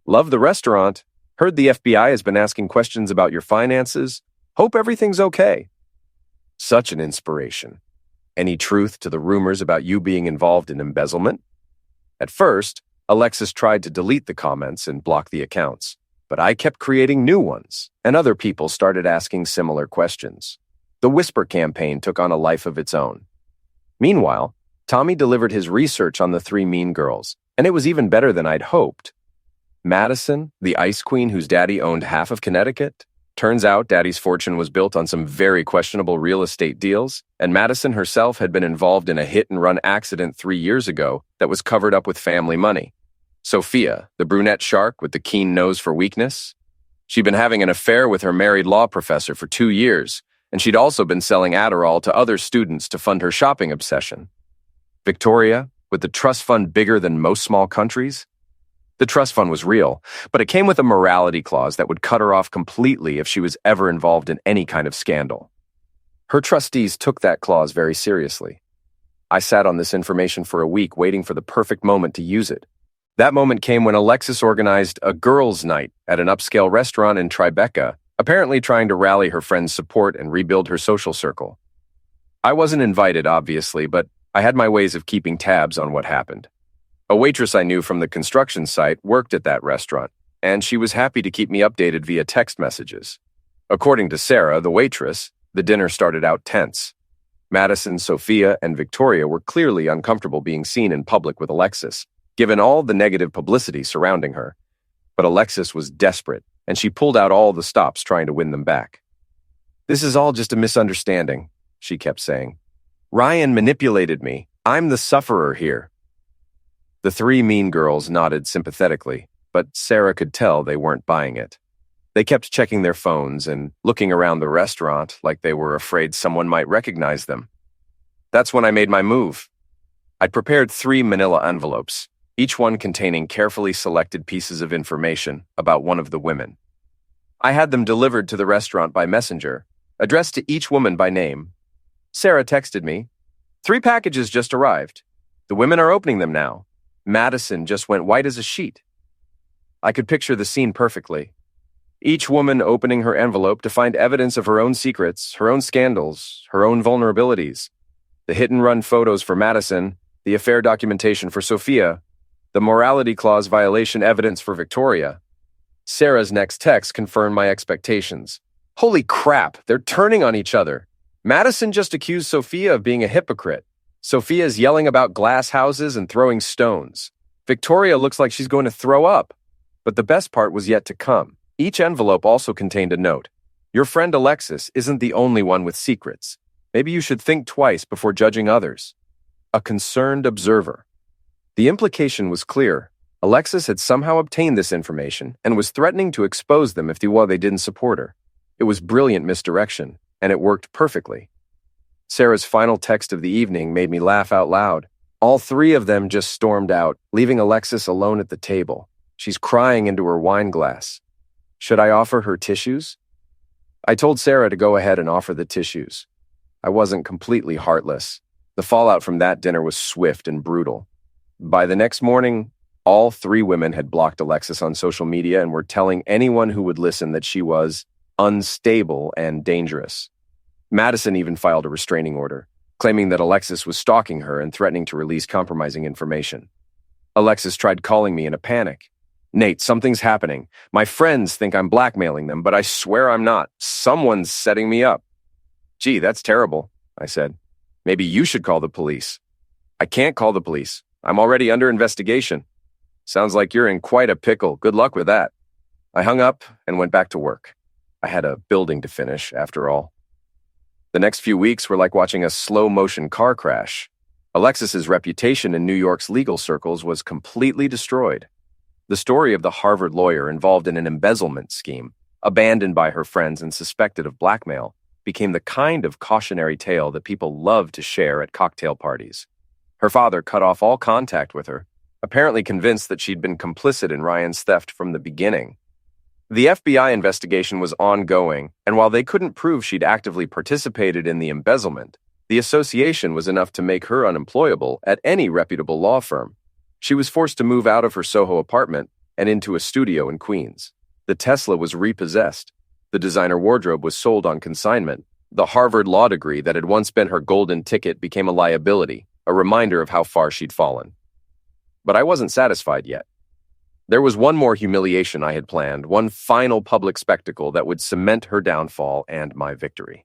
Love the restaurant. Heard the FBI has been asking questions about your finances. Hope everything's okay. Such an inspiration. Any truth to the rumors about you being involved in embezzlement? At first, Alexis tried to delete the comments and block the accounts, but I kept creating new ones, and other people started asking similar questions. The Whisper campaign took on a life of its own. Meanwhile, Tommy delivered his research on the three mean girls, and it was even better than I'd hoped. Madison, the ice queen whose daddy owned half of Connecticut. Turns out daddy's fortune was built on some very questionable real estate deals, and Madison herself had been involved in a hit-and-run accident 3 years ago that was covered up with family money. Sophia, the brunette shark with the keen nose for weakness. She'd been having an affair with her married law professor for 2 years, and she'd also been selling Adderall to other students to fund her shopping obsession. Victoria, with the trust fund bigger than most small countries. The trust fund was real, but it came with a morality clause that would cut her off completely if she was ever involved in any kind of scandal. Her trustees took that clause very seriously. I sat on this information for a week waiting for the perfect moment to use it. That moment came when Alexis organized a girls' night at an upscale restaurant in Tribeca, apparently trying to rally her friends' support and rebuild her social circle. I wasn't invited, obviously, but I had my ways of keeping tabs on what happened. A waitress I knew from the construction site worked at that restaurant, and she was happy to keep me updated via text messages. According to Sarah, the waitress, the dinner started out tense. Madison, Sophia, and Victoria were clearly uncomfortable being seen in public with Alexis, given all the negative publicity surrounding her. But Alexis was desperate, and she pulled out all the stops trying to win them back. "This is all just a misunderstanding," she kept saying. "Ryan manipulated me. I'm the sufferer here." The three mean girls nodded sympathetically, but Sarah could tell they weren't buying it. They kept checking their phones and looking around the restaurant like they were afraid someone might recognize them. That's when I made my move. I'd prepared 3 manila envelopes, each one containing carefully selected pieces of information about one of the women. I had them delivered to the restaurant by messenger, addressed to each woman by name. Sarah texted me, "3 packages just arrived. The women are opening them now. Madison just went white as a sheet." I could picture the scene perfectly. Each woman opening her envelope to find evidence of her own secrets, her own scandals, her own vulnerabilities. The hit-and-run photos for Madison, the affair documentation for Sophia, the morality clause violation evidence for Victoria. Sarah's next text confirmed my expectations. Holy crap, they're turning on each other. Madison just accused Sophia of being a hypocrite. Sophia's yelling about glass houses and throwing stones. Victoria looks like she's going to throw up. But the best part was yet to come. Each envelope also contained a note. Your friend Alexis isn't the only one with secrets. Maybe you should think twice before judging others. A concerned observer. The implication was clear. Alexis had somehow obtained this information and was threatening to expose them if they didn't support her. It was brilliant misdirection, and it worked perfectly. Sarah's final text of the evening made me laugh out loud. All three of them just stormed out, leaving Alexis alone at the table. She's crying into her wine glass. Should I offer her tissues? I told Sarah to go ahead and offer the tissues. I wasn't completely heartless. The fallout from that dinner was swift and brutal. By the next morning, all three women had blocked Alexis on social media and were telling anyone who would listen that she was unstable and dangerous. Madison even filed a restraining order, claiming that Alexis was stalking her and threatening to release compromising information. Alexis tried calling me in a panic. Nate, something's happening. My friends think I'm blackmailing them, but I swear I'm not. Someone's setting me up. Gee, that's terrible, I said. Maybe you should call the police. I can't call the police. I'm already under investigation. Sounds like you're in quite a pickle. Good luck with that. I hung up and went back to work. I had a building to finish, after all. The next few weeks were like watching a slow-motion car crash. Alexis's reputation in New York's legal circles was completely destroyed. The story of the Harvard lawyer involved in an embezzlement scheme, abandoned by her friends and suspected of blackmail, became the kind of cautionary tale that people loved to share at cocktail parties. Her father cut off all contact with her, apparently convinced that she'd been complicit in Ryan's theft from the beginning. The FBI investigation was ongoing, and while they couldn't prove she'd actively participated in the embezzlement, the association was enough to make her unemployable at any reputable law firm. She was forced to move out of her Soho apartment and into a studio in Queens. The Tesla was repossessed. The designer wardrobe was sold on consignment. The Harvard law degree that had once been her golden ticket became a liability, a reminder of how far she'd fallen. But I wasn't satisfied yet. There was one more humiliation I had planned, one final public spectacle that would cement her downfall and my victory.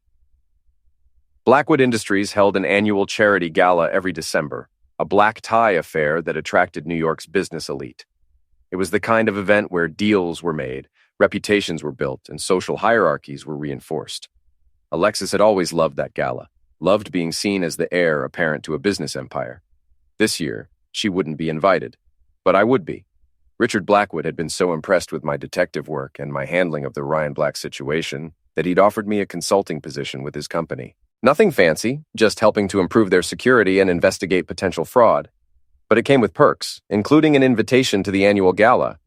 Blackwood Industries held an annual charity gala every December, a black tie affair that attracted New York's business elite. It was the kind of event where deals were made, reputations were built, and social hierarchies were reinforced. Alexis had always loved that gala, loved being seen as the heir apparent to a business empire. This year, she wouldn't be invited, but I would be. Richard Blackwood had been so impressed with my detective work and my handling of the Ryan Black situation that he'd offered me a consulting position with his company. Nothing fancy, just helping to improve their security and investigate potential fraud. But it came with perks, including an invitation to the annual gala.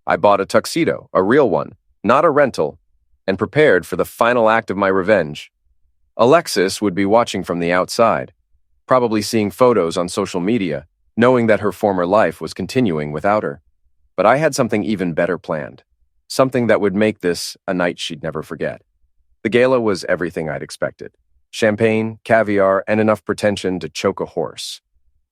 I bought a tuxedo, a real one, not a rental, and prepared for the final act of my revenge. Alexis would be watching from the outside, probably seeing photos on social media, knowing that her former life was continuing without her. But I had something even better planned, something that would make this a night she'd never forget. The gala was everything I'd expected. Champagne, caviar, and enough pretension to choke a horse.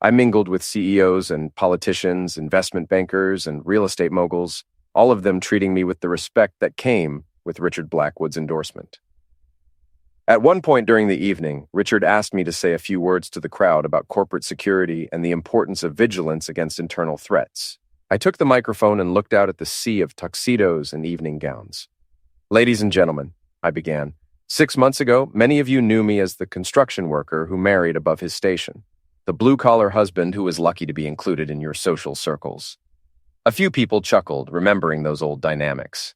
I mingled with CEOs and politicians, investment bankers, and real estate moguls, all of them treating me with the respect that came with Richard Blackwood's endorsement. At one point during the evening, Richard asked me to say a few words to the crowd about corporate security and the importance of vigilance against internal threats. I took the microphone and looked out at the sea of tuxedos and evening gowns. Ladies and gentlemen, I began, 6 months ago, many of you knew me as the construction worker who married above his station, the blue-collar husband who was lucky to be included in your social circles. A few people chuckled, remembering those old dynamics.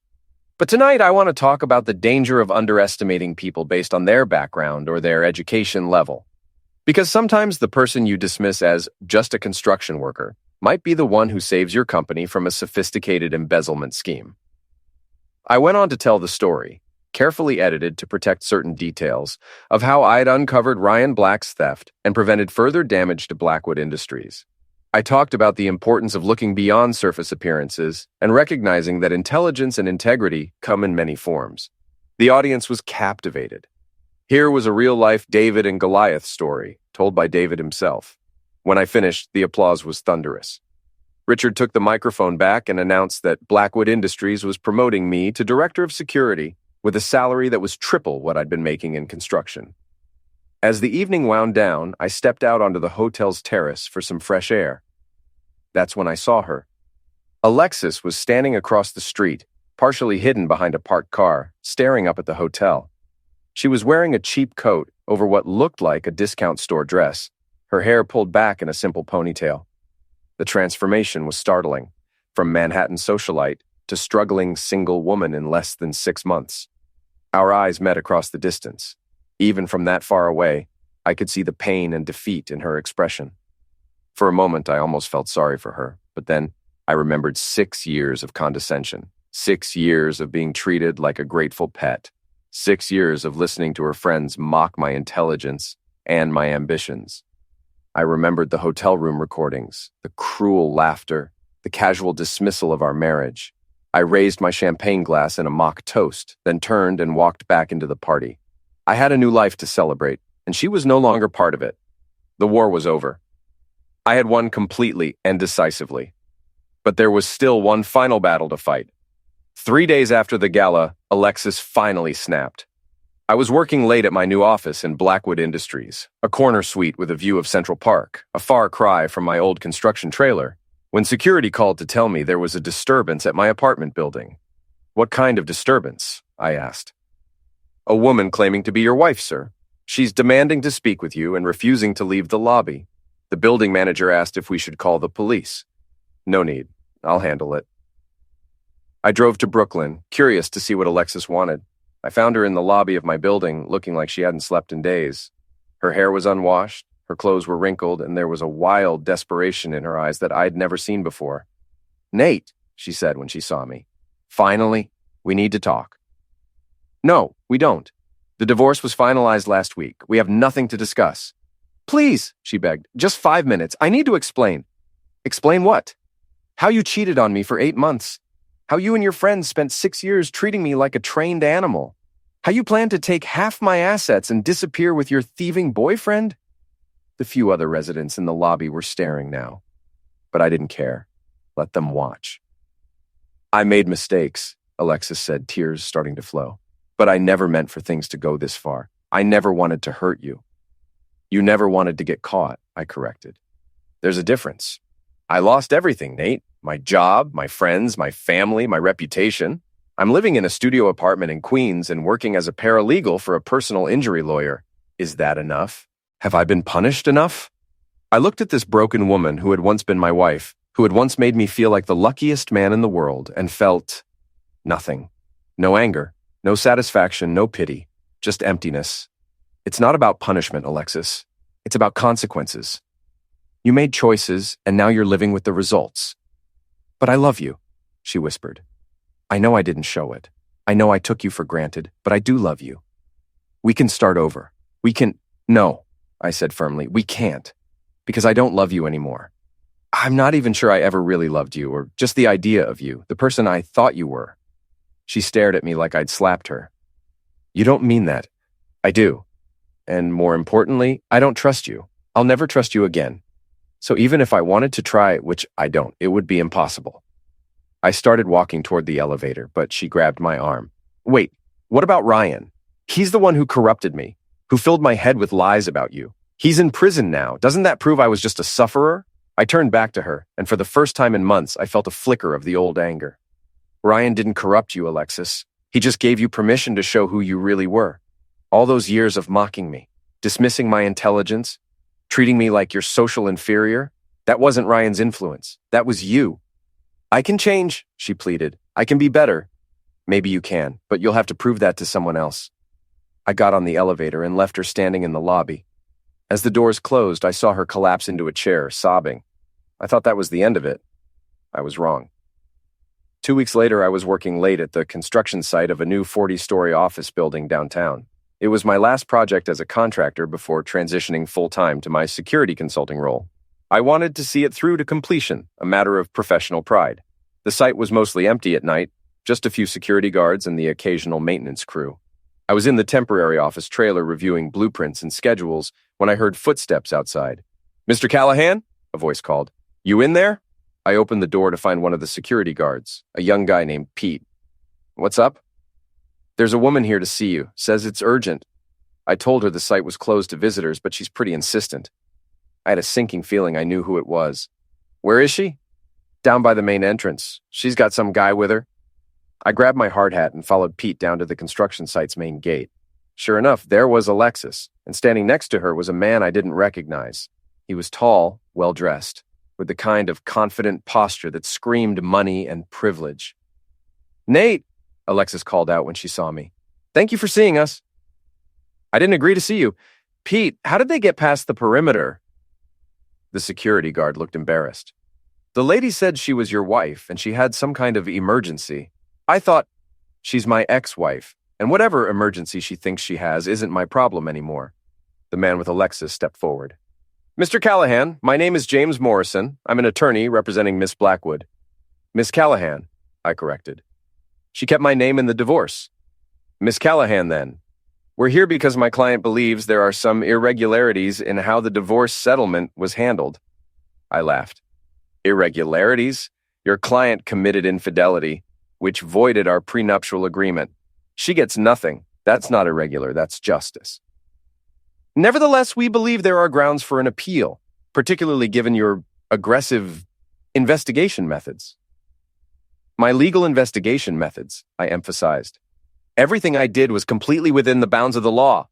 But tonight I want to talk about the danger of underestimating people based on their background or their education level. Because sometimes the person you dismiss as just a construction worker might be the one who saves your company from a sophisticated embezzlement scheme. I went on to tell the story, carefully edited to protect certain details, of how I'd uncovered Ryan Black's theft and prevented further damage to Blackwood Industries. I talked about the importance of looking beyond surface appearances and recognizing that intelligence and integrity come in many forms. The audience was captivated. Here was a real-life David and Goliath story, told by David himself. When I finished, the applause was thunderous. Richard took the microphone back and announced that Blackwood Industries was promoting me to Director of Security with a salary that was triple what I'd been making in construction. As the evening wound down, I stepped out onto the hotel's terrace for some fresh air. That's when I saw her. Alexis was standing across the street, partially hidden behind a parked car, staring up at the hotel. She was wearing a cheap coat over what looked like a discount store dress, her hair pulled back in a simple ponytail. The transformation was startling, from Manhattan socialite to struggling single woman in less than 6 months. Our eyes met across the distance. Even from that far away, I could see the pain and defeat in her expression. For a moment, I almost felt sorry for her, but then I remembered 6 years of condescension, 6 years of being treated like a grateful pet, 6 years of listening to her friends mock my intelligence and my ambitions. I remembered the hotel room recordings, the cruel laughter, the casual dismissal of our marriage. I raised my champagne glass in a mock toast, then turned and walked back into the party. I had a new life to celebrate, and she was no longer part of it. The war was over. I had won completely and decisively. But there was still one final battle to fight. 3 days after the gala, Alexis finally snapped. I was working late at my new office in Blackwood Industries, a corner suite with a view of Central Park, a far cry from my old construction trailer, when security called to tell me there was a disturbance at my apartment building. "What kind of disturbance?" I asked. "A woman claiming to be your wife, sir. She's demanding to speak with you and refusing to leave the lobby. The building manager asked if we should call the police." "No need. I'll handle it." I drove to Brooklyn, curious to see what Alexis wanted. I found her in the lobby of my building, looking like she hadn't slept in days. Her hair was unwashed, her clothes were wrinkled, and there was a wild desperation in her eyes that I'd never seen before. "Nate," she said when she saw me. "Finally, we need to talk." "No, we don't. The divorce was finalized last week. We have nothing to discuss." "Please," she begged, "just 5 minutes. I need to explain." "Explain what?" "How you cheated on me for 8 months. How you and your friends spent 6 years treating me like a trained animal. How you plan to take half my assets and disappear with your thieving boyfriend." The few other residents in the lobby were staring now. But I didn't care. Let them watch. "I made mistakes," Alexis said, tears starting to flow. "But I never meant for things to go this far. I never wanted to hurt you." "You never wanted to get caught," I corrected. "There's a difference. I lost everything, Nate. My job, my friends, my family, my reputation. I'm living in a studio apartment in Queens and working as a paralegal for a personal injury lawyer. Is that enough? Have I been punished enough?" I looked at this broken woman who had once been my wife, who had once made me feel like the luckiest man in the world, and felt nothing. No anger, no satisfaction, no pity, just emptiness. "It's not about punishment, Alexis. It's about consequences. You made choices, and now you're living with the results." "But I love you," she whispered. "I know I didn't show it. I know I took you for granted, but I do love you. We can start over. We can—" "No," I said firmly, "we can't. Because I don't love you anymore. I'm not even sure I ever really loved you, or just the idea of you, the person I thought you were." She stared at me like I'd slapped her. "You don't mean that." "I do. And more importantly, I don't trust you. I'll never trust you again. So even if I wanted to try, which I don't, it would be impossible." I started walking toward the elevator, but she grabbed my arm. "Wait, what about Ryan? He's the one who corrupted me, who filled my head with lies about you. He's in prison now. Doesn't that prove I was just a sufferer?" I turned back to her, and for the first time in months, I felt a flicker of the old anger. "Ryan didn't corrupt you, Alexis. He just gave you permission to show who you really were. All those years of mocking me, dismissing my intelligence, treating me like your social inferior, that wasn't Ryan's influence. That was you." "I can change," she pleaded. "I can be better." "Maybe you can, but you'll have to prove that to someone else." I got on the elevator and left her standing in the lobby. As the doors closed, I saw her collapse into a chair, sobbing. I thought that was the end of it. I was wrong. 2 weeks later, I was working late at the construction site of a new 40-story office building downtown. It was my last project as a contractor before transitioning full-time to my security consulting role. I wanted to see it through to completion, a matter of professional pride. The site was mostly empty at night, just a few security guards and the occasional maintenance crew. I was in the temporary office trailer reviewing blueprints and schedules when I heard footsteps outside. "Mr. Callahan?" a voice called. "You in there?" I opened the door to find one of the security guards, a young guy named Pete. "What's up?" "There's a woman here to see you. Says it's urgent." I told her the site was closed to visitors, but she's pretty insistent. I had a sinking feeling I knew who it was. "Where is she?" "Down by the main entrance. She's got some guy with her." I grabbed my hard hat and followed Pete down to the construction site's main gate. Sure enough, there was Alexis, and standing next to her was a man I didn't recognize. He was tall, well-dressed, with the kind of confident posture that screamed money and privilege. "Nate!" Alexis called out when she saw me. Thank you for seeing us. I didn't agree to see you. Pete, how did they get past the perimeter? The security guard looked embarrassed. The lady said she was your wife and she had some kind of emergency. I thought, she's my ex-wife, and whatever emergency she thinks she has isn't my problem anymore. The man with a Lexus stepped forward. Mr. Callahan, my name is James Morrison. I'm an attorney representing Miss Blackwood. Miss Callahan, I corrected. She kept my name in the divorce. Miss Callahan, then. We're here because my client believes there are some irregularities in how the divorce settlement was handled. I laughed. Irregularities? Your client committed infidelity, which voided our prenuptial agreement. She gets nothing. That's not irregular, that's justice. Nevertheless, we believe there are grounds for an appeal, particularly given your aggressive investigation methods. My legal investigation methods, I emphasized. Everything I did was completely within the bounds of the law.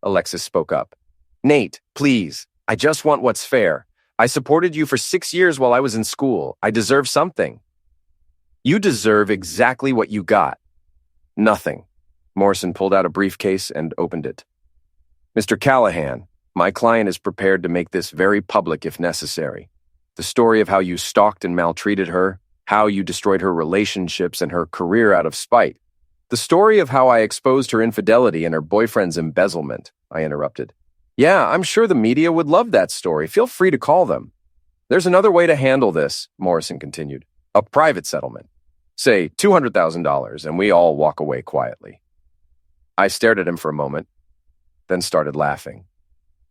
Alexis spoke up. Nate, please, I just want what's fair. I supported you for 6 years while I was in school. I deserve something. You deserve exactly what you got. Nothing. Morrison pulled out a briefcase and opened it. Mr. Callahan, my client is prepared to make this very public if necessary. The story of how you stalked and maltreated her, how you destroyed her relationships and her career out of spite. The story of how I exposed her infidelity and her boyfriend's embezzlement, I interrupted. Yeah, I'm sure the media would love that story. Feel free to call them. There's another way to handle this, Morrison continued. A private settlement. Say $200,000 and we all walk away quietly. I stared at him for a moment, then started laughing.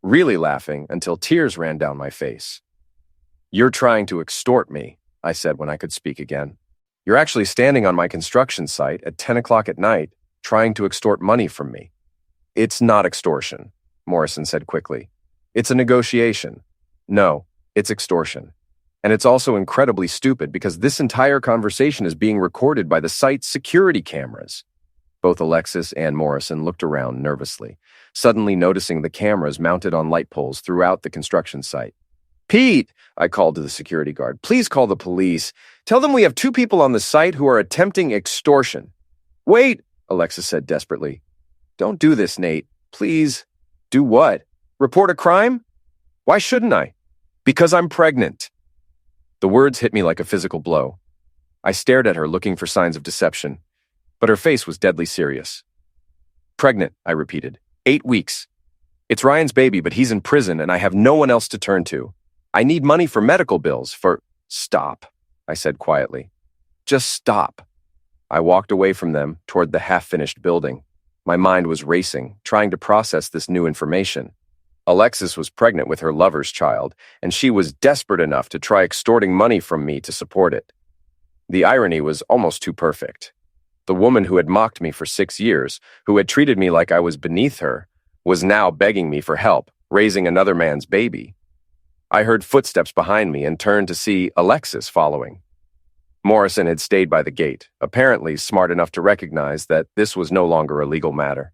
Really laughing until tears ran down my face. You're trying to extort me, I said when I could speak again. You're actually standing on my construction site at 10 o'clock at night, trying to extort money from me. It's not extortion, Morrison said quickly. It's a negotiation. No, it's extortion. And it's also incredibly stupid because this entire conversation is being recorded by the site's security cameras. Both Alexis and Morrison looked around nervously, suddenly noticing the cameras mounted on light poles throughout the construction site. Pete, I called to the security guard, please call the police. Tell them we have 2 people on the site who are attempting extortion. Wait, Alexis said desperately. Don't do this, Nate. Please. Do what? Report a crime? Why shouldn't I? Because I'm pregnant. The words hit me like a physical blow. I stared at her looking for signs of deception, but her face was deadly serious. Pregnant, I repeated. 8 weeks. It's Ryan's baby, but he's in prison and I have no one else to turn to. I need money for medical bills, for— Stop, I said quietly. Just stop. I walked away from them toward the half-finished building. My mind was racing, trying to process this new information. Alexis was pregnant with her lover's child, and she was desperate enough to try extorting money from me to support it. The irony was almost too perfect. The woman who had mocked me for 6 years, who had treated me like I was beneath her, was now begging me for help, raising another man's baby. I heard footsteps behind me and turned to see Alexis following. Morrison had stayed by the gate, apparently smart enough to recognize that this was no longer a legal matter.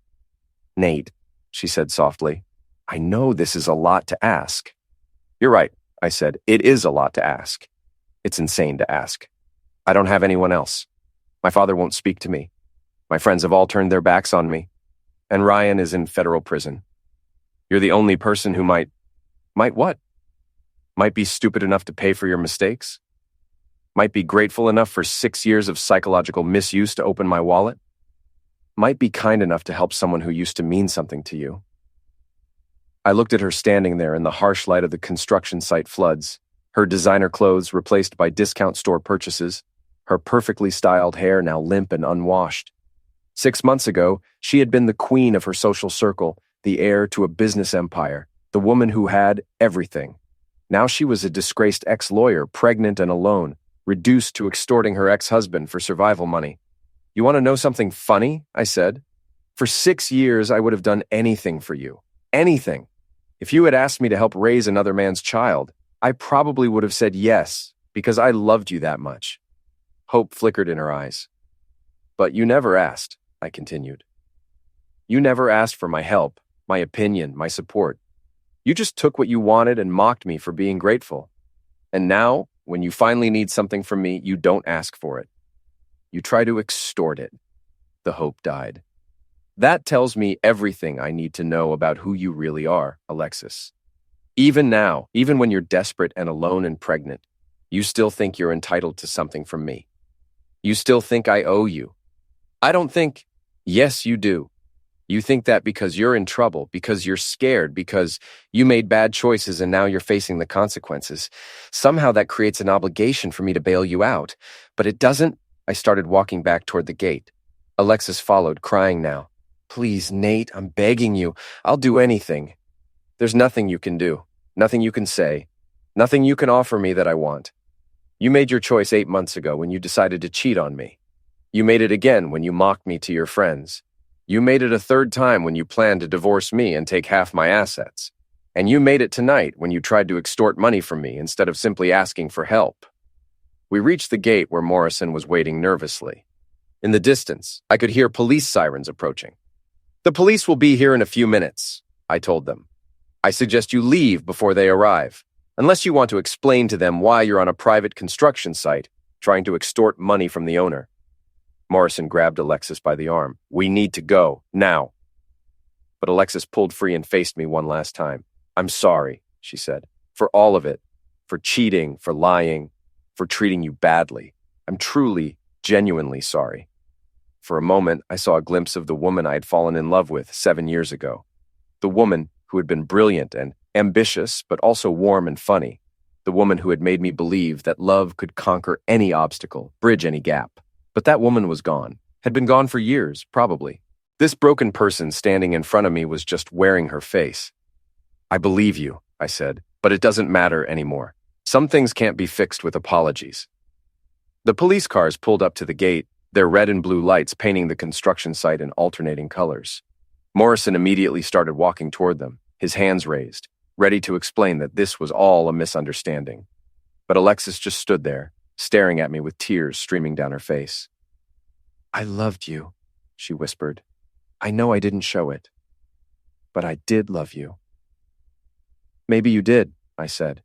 Nate, she said softly, I know this is a lot to ask. You're right, I said. It is a lot to ask. It's insane to ask. I don't have anyone else. My father won't speak to me. My friends have all turned their backs on me. And Ryan is in federal prison. You're the only person who might what? Might be stupid enough to pay for your mistakes? Might be grateful enough for 6 years of psychological misuse to open my wallet? Might be kind enough to help someone who used to mean something to you? I looked at her standing there in the harsh light of the construction site floods, her designer clothes replaced by discount store purchases, her perfectly styled hair now limp and unwashed. 6 months ago, she had been the queen of her social circle, the heir to a business empire, the woman who had everything. Now she was a disgraced ex-lawyer, pregnant and alone, reduced to extorting her ex-husband for survival money. You want to know something funny? I said. For 6 years, I would have done anything for you. Anything. If you had asked me to help raise another man's child, I probably would have said yes, because I loved you that much. Hope flickered in her eyes. But you never asked, I continued. You never asked for my help, my opinion, my support. You just took what you wanted and mocked me for being grateful. And now, when you finally need something from me, you don't ask for it. You try to extort it. The hope died. That tells me everything I need to know about who you really are, Alexis. Even now, even when you're desperate and alone and pregnant, you still think you're entitled to something from me. You still think I owe you. I don't think, yes, you do. You think that because you're in trouble, because you're scared, because you made bad choices and now you're facing the consequences. Somehow that creates an obligation for me to bail you out. But it doesn't. I started walking back toward the gate. Alexis followed, crying now. Please, Nate, I'm begging you. I'll do anything. There's nothing you can do, nothing you can say, nothing you can offer me that I want. You made your choice 8 months ago when you decided to cheat on me. You made it again when you mocked me to your friends. You made it a third time when you planned to divorce me and take half my assets. And you made it tonight when you tried to extort money from me instead of simply asking for help. We reached the gate where Morrison was waiting nervously. In the distance, I could hear police sirens approaching. The police will be here in a few minutes, I told them. I suggest you leave before they arrive, unless you want to explain to them why you're on a private construction site trying to extort money from the owner. Morrison grabbed Alexis by the arm. We need to go, now. But Alexis pulled free and faced me one last time. I'm sorry, she said, for all of it, for cheating, for lying, for treating you badly. I'm truly, genuinely sorry. For a moment, I saw a glimpse of the woman I had fallen in love with 7 years ago. The woman who had been brilliant and ambitious, but also warm and funny. The woman who had made me believe that love could conquer any obstacle, bridge any gap. But that woman was gone, had been gone for years, probably. This broken person standing in front of me was just wearing her face. I believe you, I said, but it doesn't matter anymore. Some things can't be fixed with apologies. The police cars pulled up to the gate, their red and blue lights painting the construction site in alternating colors. Morrison immediately started walking toward them, his hands raised, ready to explain that this was all a misunderstanding. But Alexis just stood there, staring at me with tears streaming down her face. I loved you, she whispered. I know I didn't show it, but I did love you. Maybe you did, I said,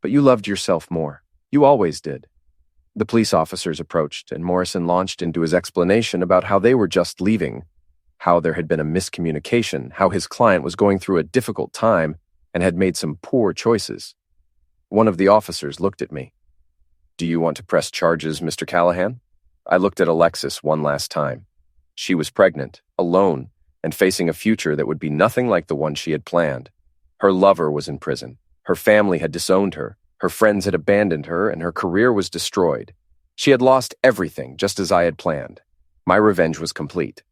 but you loved yourself more. You always did. The police officers approached, and Morrison launched into his explanation about how they were just leaving, how there had been a miscommunication, how his client was going through a difficult time and had made some poor choices. One of the officers looked at me. Do you want to press charges, Mr. Callahan? I looked at Alexis one last time. She was pregnant, alone, and facing a future that would be nothing like the one she had planned. Her lover was in prison. Her family had disowned her. Her friends had abandoned her, and her career was destroyed. She had lost everything, just as I had planned. My revenge was complete.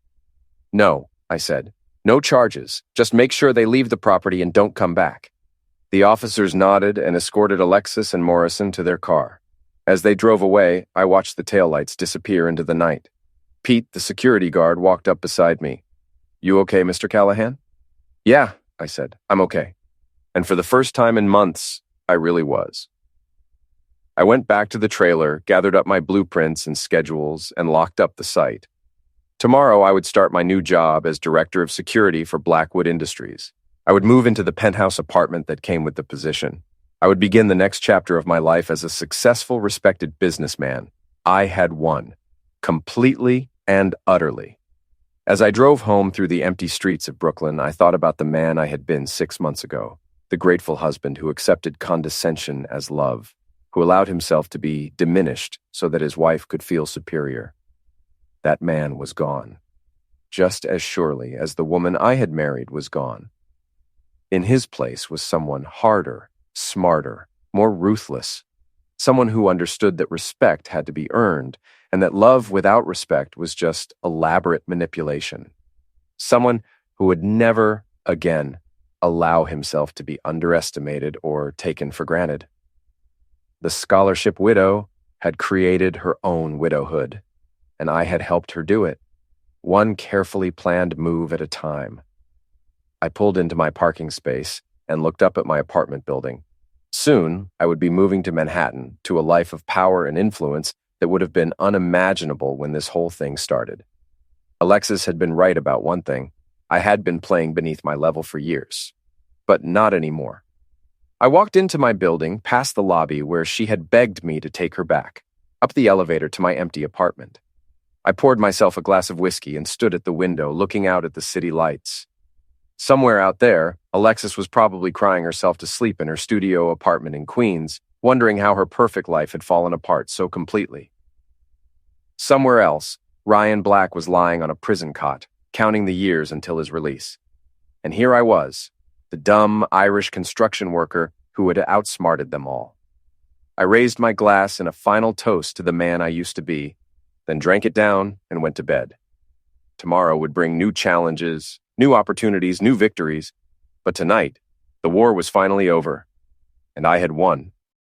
No, I said. No charges. Just make sure they leave the property and don't come back. The officers nodded and escorted Alexis and Morrison to their car. As they drove away, I watched the taillights disappear into the night. Pete, the security guard, walked up beside me. You okay, Mr. Callahan? Yeah, I said. I'm okay. And for the first time in months, I really was. I went back to the trailer, gathered up my blueprints and schedules, and locked up the site. Tomorrow, I would start my new job as Director of Security for Blackwood Industries. I would move into the penthouse apartment that came with the position. I would begin the next chapter of my life as a successful, respected businessman. I had won. Completely and utterly. As I drove home through the empty streets of Brooklyn, I thought about the man I had been 6 months ago, the grateful husband who accepted condescension as love, who allowed himself to be diminished so that his wife could feel superior. That man was gone, just as surely as the woman I had married was gone. In his place was someone harder, smarter, more ruthless, someone who understood that respect had to be earned and that love without respect was just elaborate manipulation. Someone who would never again allow himself to be underestimated or taken for granted. The scholarship widow had created her own widowhood, and I had helped her do it, one carefully planned move at a time. I pulled into my parking space and looked up at my apartment building. Soon, I would be moving to Manhattan, to a life of power and influence that would have been unimaginable when this whole thing started. Alexis had been right about one thing. I had been playing beneath my level for years, but not anymore. I walked into my building, past the lobby where she had begged me to take her back, up the elevator to my empty apartment. I poured myself a glass of whiskey and stood at the window looking out at the city lights. Somewhere out there, Alexis was probably crying herself to sleep in her studio apartment in Queens, wondering how her perfect life had fallen apart so completely. Somewhere else, Ryan Black was lying on a prison cot, counting the years until his release. And here I was, the dumb Irish construction worker who had outsmarted them all. I raised my glass in a final toast to the man I used to be, then drank it down and went to bed. Tomorrow would bring new challenges, new opportunities, new victories. But tonight, the war was finally over, and I had won.